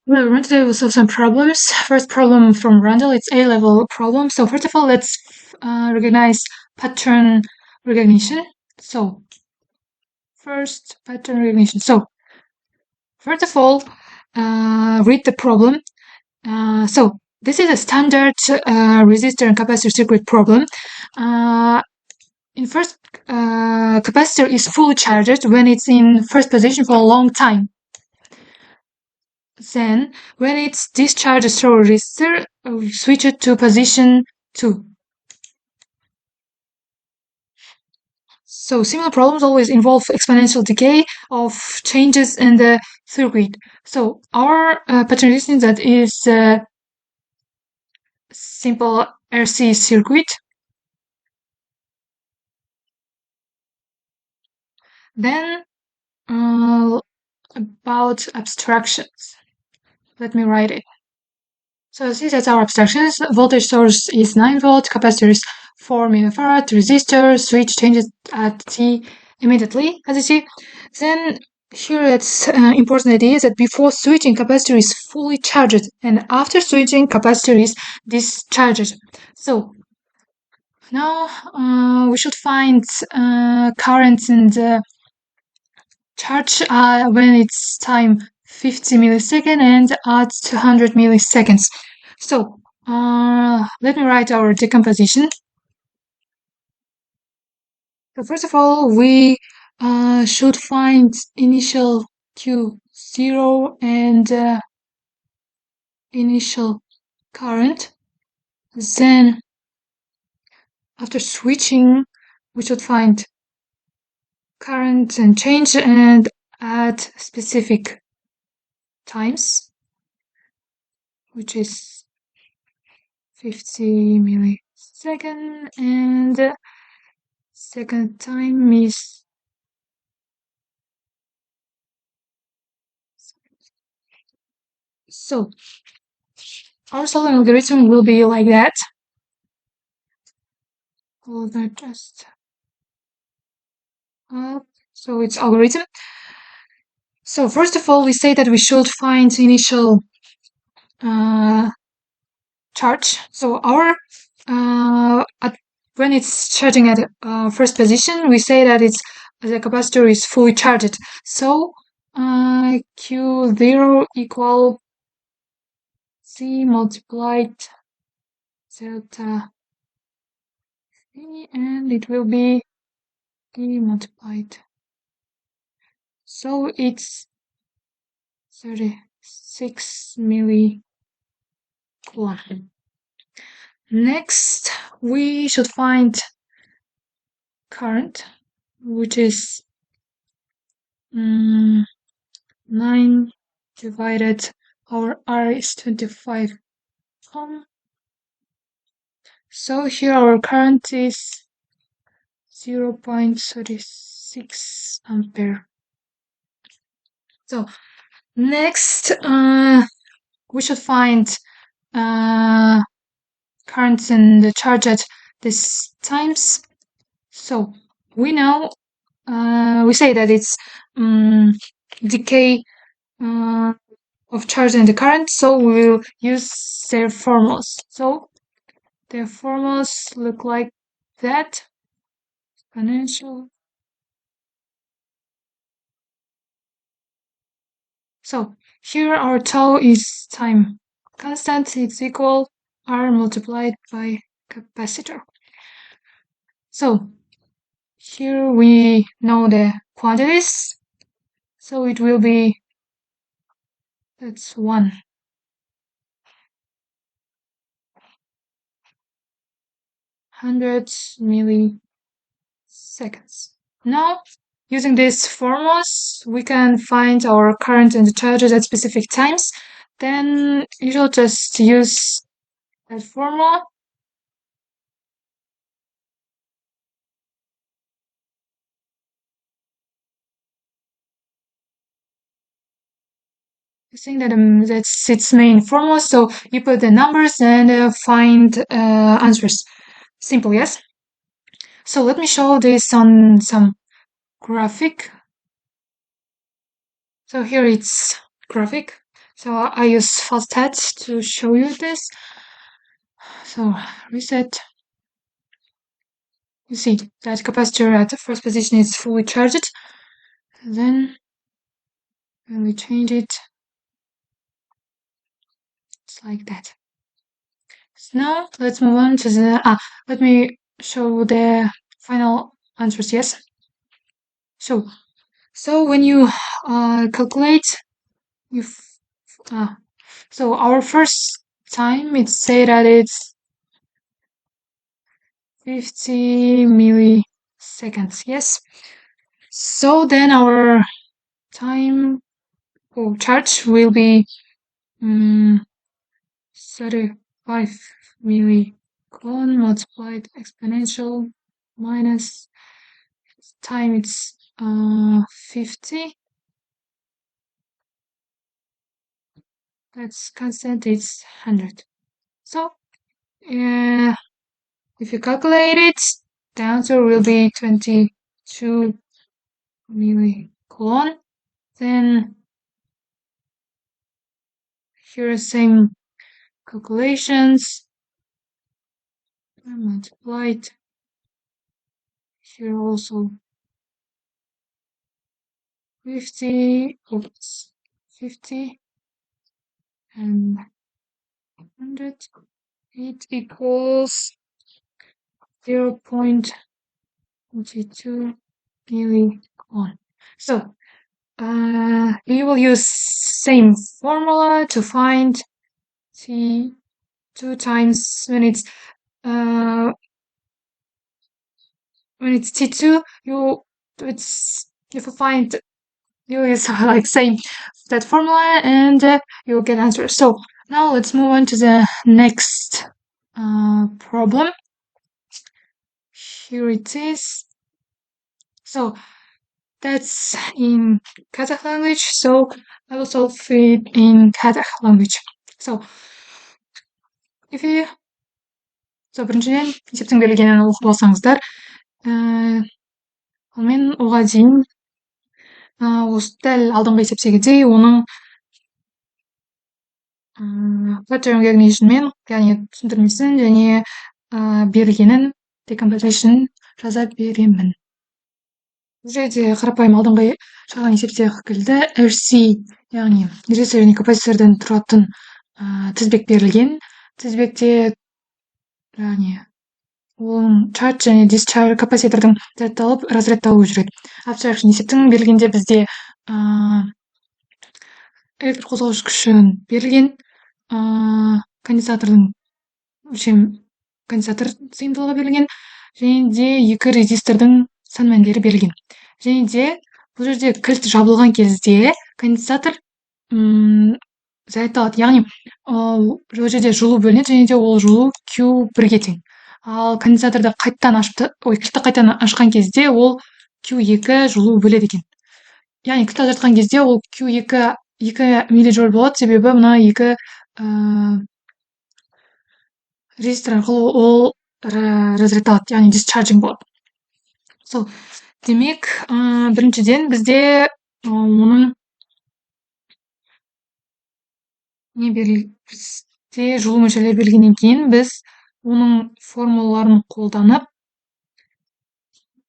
Well, today we'll solve some problems. First problem from Randall, it's A-level problem. So first of all, let's recognize pattern recognition. So first pattern recognition. So first of all, read the problem. So this is a standard resistor and capacitor circuit problem. In first, capacitor is fully charged when it's in first position for a long time. Then, when it's discharged through a resistor, we switch it to position 2. So similar problems always involve exponential decay of changes in the circuit. So our pattern recognition that is simple RC circuit. Then about abstractions. Let me write it. So this is our abstractions. Voltage source is 9 volt, capacitor is 4 millifarad, resistor, switch changes at T immediately, as you see. Then here it's important idea is that before switching, capacitor is fully charged, and after switching, capacitor is discharged. So now we should find current and charge when it's time 50 millisecond and at 200 milliseconds. So let me write our decomposition. So first of all, we should find initial Q0 and initial current. Then after switching, we should find current and change and at specific times, which is 50 millisecond, and second time is so our solving algorithm will be like that. Just so it's algorithm. So first of all, we say that we should find initial charge. So our when it's charging at first position, we say that it's the capacitor is fully charged. So Q0 equal C multiplied delta C, and it will be D multiplied. So it's 36 millicoulomb. Next, we should find current, which is 9 divided our R is 25 ohm. So here our current is 0.36 ampere. So next, we should find currents and the charge at this times. So we know we say that it's decay of charge and the current, so we will use their formulas. So their formulas look like that. Exponential. So here our tau is time constant. It's equal R multiplied by capacitor. So here we know the quantities. So it will be, that's 100 milliseconds. Now, using these formulas, we can find our current and the charges at specific times. Then you should just use that formula. I think that that's its main formula. So you put the numbers and find answers. Simple, yes? So let me show this on some graphic. So here it's graphic. So I use phosphate to show you this. So reset. You see that capacitor at the first position is fully charged. Then when we change it, it's like that. So now let's move on to the let me show the final answers. Yes. So when you calculate, so our first time it say that it's 50 milliseconds. Yes. So then our time charge will be 35 millicoulomb multiplied exponential minus time it's 50. That's constant, it's 100. So if you calculate it, the answer will be 22 millicoulomb. Then here are same calculations. Multiplied. Here also 50 and 100. It equals 0.22 millicoulomb. So we will use same formula to find T2 times when it's T2, you find you use like same that formula and you'll get answer. So now let's move on to the next problem. Here it is. So that's in Kazakh language. So I will solve it in Kazakh language. So біріншіден есептің берілгенін оқып алсаңыздар, мен оған дейін осы дәл алдыңғы есептегідей оның pattern recognition'мен, яғни түсіндірмесін және берілгенін decomposition жаза беремін. Бұл жерде қарапайым алдыңғы шағын есепте келді. RC, яғни резистор және капаситордан тұратын тізбек берілген. Тізбекте яғни оның charge және discharge капаситордың зарядталып, разрядталуы жүреді. Abstraction есептің берілгенде бізде электр қозғауыш күшін берілген, конденсатор сыйымдылығы берілген, және де екі резистордың сан мәндері берілген. Және де бұл жерде кілт жабылған кезде конденсатор зарядталады. Яғни ол жерде жылу бөлінеді, және де ол жылу Q1-ге тең. Ал конденсаторды кілтті қайтадан ашқан кезде ол Q2 жылу бөледі екен. Яғни кілт ажыратқан кезде ол Q2 2 миллиджоуль болады, себебі мына екі резистор арқылы ол разрядталады, яғни discharging болады. So, демек, біріншіден бізде оның бізде жылу мөлшерлері берілгеннен кейін біз оның формулаларын қолданып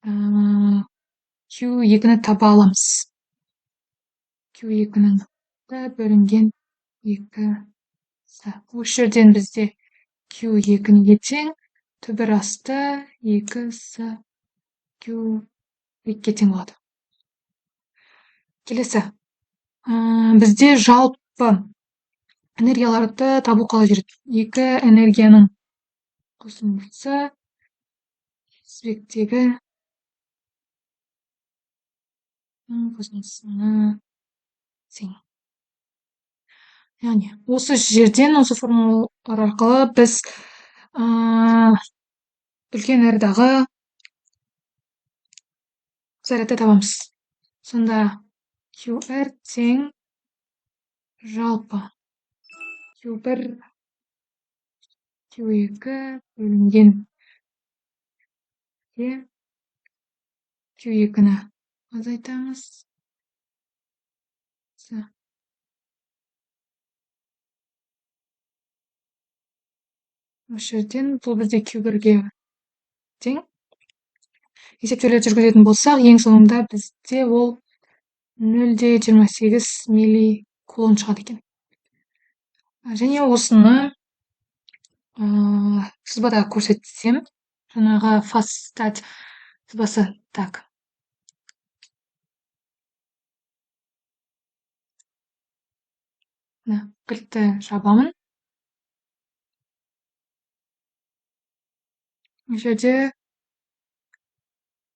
Q2-ні таба аламыз. Q2-нің бөлінген 2-сі. Осы жерден бізде Q2-ге тең, түбір асты 2-сі Q2-ге тең болады. Келесі. Бізде жалпы энергияларды табу қалай жүреді. Екі энергияның қосындысы тізбектегі қосындысына тең. Яғни осы жерден, осы формулалар арқылы біз үлкен R-дағы зарядты табамыз. Сонда QR тең жалпы Q1 Q2 бөлінген Q2-ні азайтамыз. Осы жерден бұл бізде Q1-ге тең. Есептеулерді жүргізетін болсақ, ең соңында бізде ол 0,28 милликулон шығады екен. Және осыны сызбада көрсетсем, жаңағы фастат сызбасы. Так. Кілтті жабамын. Бұл жерде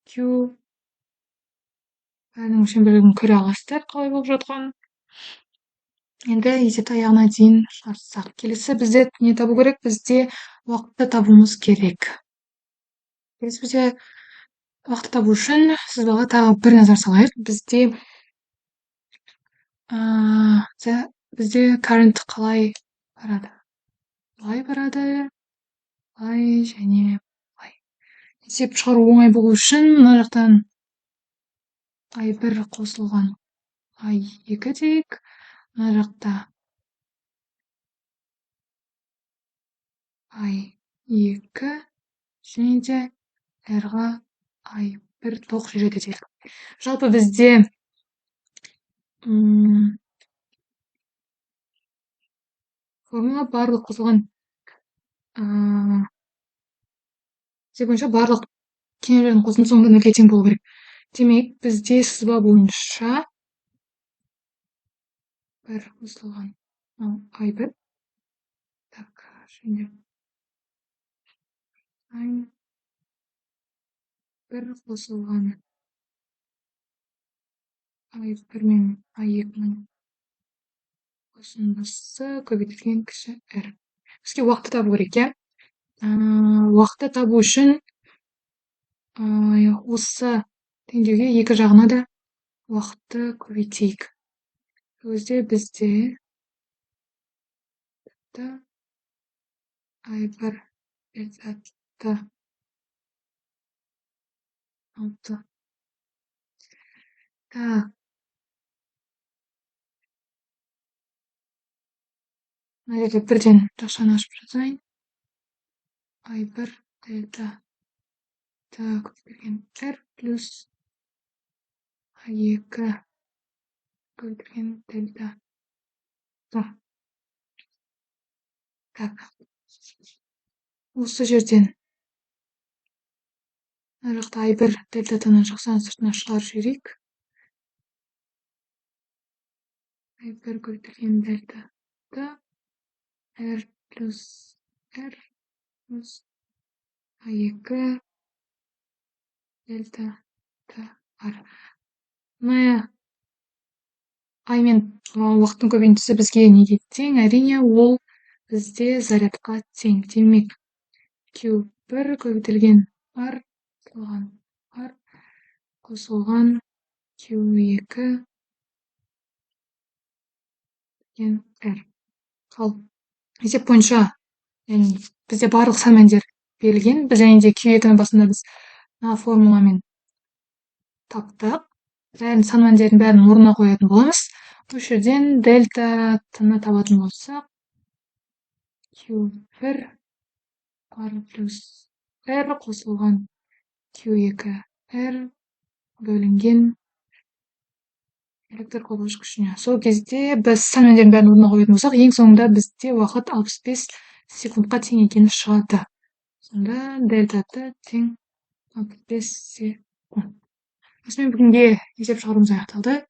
Q бәрінің өлшем көре аласыздар қалай болып жатқанын. Енді есепті аяғына дейін шығарсақ. Келесі бізде не табу керек? Бізде уақытты табуымыз керек. Келесі бізде уақытты табу үшін сызбаға тағы бір назар салайық. Бізде current қалай барады? Былай барады, былай және былай. Есеп шығару оңай болу үшін мына жақтан I1 қосылған I2 дейік. Мына жақта I2 және де R-ға I1 тоқ жүреді дейік. Жалпы бізде формула барлық қосылған есеп бойынша барлық кенелердің қосындысы соңында нөлге тең болу керек. Демек, бізде сызба бойынша бір қосылған I1. Так, және I1 қосылған I1 мен I2-ның қосындысы көбейтілген кіші R. Бізге уақытты табу керек, иә? Уақытты табу үшін осы теңдеуге екі жағына да уақытты көбейтейік. Өзде бізде I1 делтаты 6. Так. Мына жерде бірден жақшаны ашып жазайын. I1 дельта көбейтілген R плюс I2 көбейтілген дельта. Так. Осы жерден мына жақта I1 дельтаны жақшаның сыртына шығарып жіберейік. I1 көбейтілген дельта R плюс R плюс I2 дельта R. Мына I мен уақыттың көбейтіндісі бізге неге тең? Әрине, ол бізде зарядқа тең. Демек, Q1 көбейтілген R қосылған Q2 R. Ал есеп бойынша бізде барлық сан мәндер берілген. Біз және де Q2-ның басында біз формуламен таптық. Сан мәндердің бәрін орнына қоятын боламыз. Бұл жерден дельтаны табатын болсақ, Q1 R плюс R қосылған Q2 R бөлінген электр қозғауыш күшіне. Сол кезде біз сан мәндердің бәрін орнына қоятын болсақ, ең соңында бізде уақыт 65 секундқа тең екені шығады. Сонда дельтаты тең 65 секунд. Осымен бүгінге есеп шығаруымыз аяқталды.